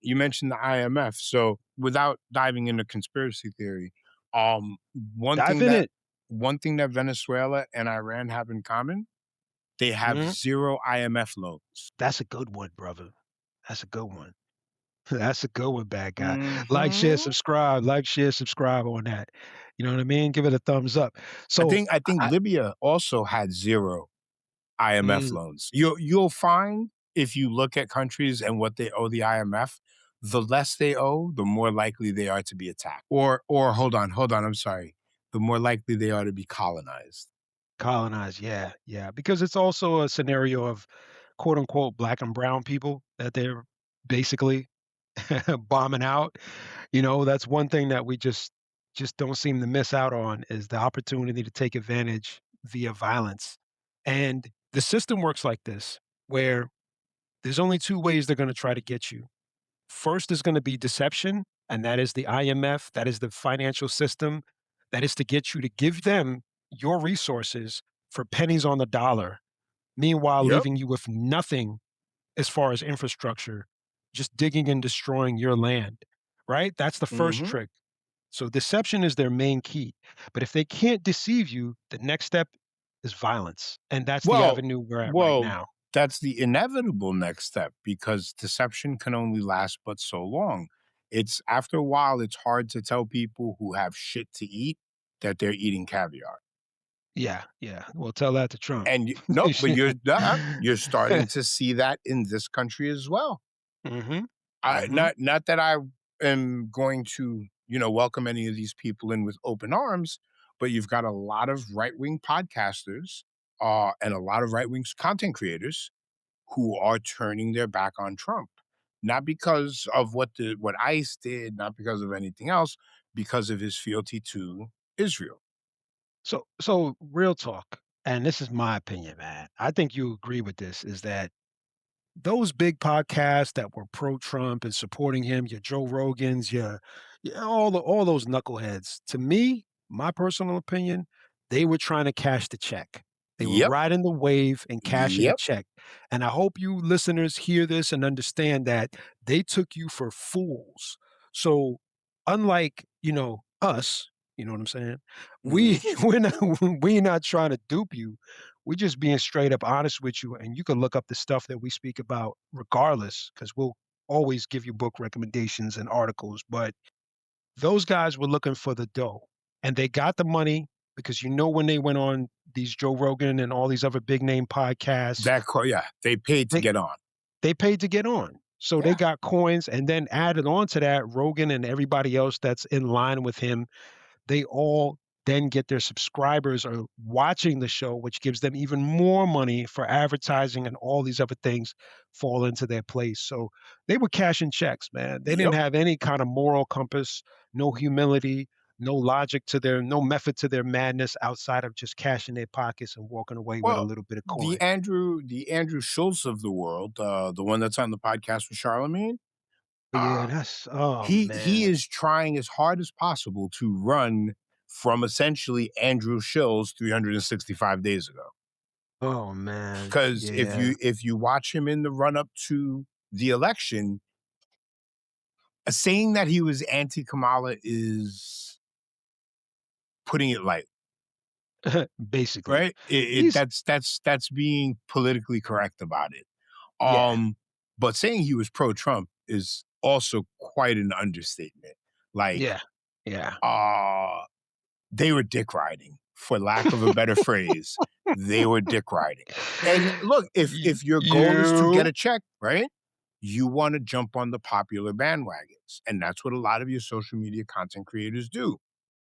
you mentioned the IMF. So without diving into conspiracy theory, um, one Dive thing in that it. one thing that Venezuela and Iran have in common, they have Mhm. 0 IMF loans. That's a good one, brother. That's a good one. That's a good one, bad guy. Like, share, Mhm. subscribe. Like, share, subscribe on that. You know what I mean? Give it a thumbs up. I So, think I think I Libya also had 0 IMF mm, loans. You'll find if you look at countries and what they owe the IMF, the less they owe, the more likely they are to be attacked. Or hold on, I'm sorry. The more likely they are to be colonized. colonize, yeah, yeah, because it's also a scenario of quote unquote black and brown people that they're basically bombing out. You know, that's one thing that we just don't seem to miss out on is the opportunity to take advantage via violence. And the system works like this, where there's only two ways they're going to try to get you. First is going to be deception, and that is the IMF, that is the financial system, that is to get you to give them your resources for pennies on the dollar, meanwhile Yep. leaving you with nothing as far as infrastructure, just digging and destroying your land, right? That's the first Mhm. trick. So deception is their main key. But if they can't deceive you, the next step is violence. And that's the Well avenue we're at right well, now. that's the inevitable next step because deception can only last but so long. It's after a while, it's hard to tell people who have shit to eat that they're eating caviar. Yeah, yeah. Well, tell that to Trump. And no, but you're starting to see that in this country as well. Hmm. I Hmm. not that I am going to, welcome any of these people in with open arms, but you've got a lot of right-wing podcasters, and a lot of right-wing content creators who are turning their back on Trump. Not because of what ICE did, not because of anything else, because of his fealty to Israel. So real talk, and this is my opinion, man. I think you agree with this, is that those big podcasts that were pro-Trump and supporting him, your Joe Rogans, your all those knuckleheads, to me, my personal opinion, they were trying to cash the check. They were Yep. riding the wave and cashing the Yep. check. And I hope you listeners hear this and understand that they took you for fools. So unlike, us, you know what I'm saying? We Mhm. we're not trying to dupe you. We're just being straight up honest with you, and you can look up the stuff that we speak about regardless, because we'll always give you book recommendations and articles. But those guys were looking for the dough, and they got the money because when they went on these Joe Rogan and all these other big name podcasts, Yeah, they paid to they get on. they paid to get on. So they Yeah. got coins, and then added on to that, Rogan and everybody else that's in line with him, they all then get their subscribers are watching the show, which gives them even more money for advertising, and all these other things fall into their place. So they were cashing checks, man. They didn't Yep. have any kind of moral compass, no humility, no method to their madness outside of just cashing their pockets and walking away with a Well, little bit of coin. the Andrew Schultz of the world, the one that's on the podcast with Charlemagne, But yeah, uh, that's oh he man. is trying as hard as possible to run from essentially Andrew Schill's 365 days ago. Oh man. Because Yeah. if you watch him in the run up to the election, saying that he was anti Kamala is putting it light, Basically. right? He's That's being politically correct about it. yeah. Um, but saying he was pro Trump is also quite an understatement. Like, Yeah. Yeah. uh, they were dick riding, for lack of a better phrase. They were dick riding. And look, if your goal is to get You a check, right? You want to jump on the popular bandwagons. And that's what a lot of your social media content creators do.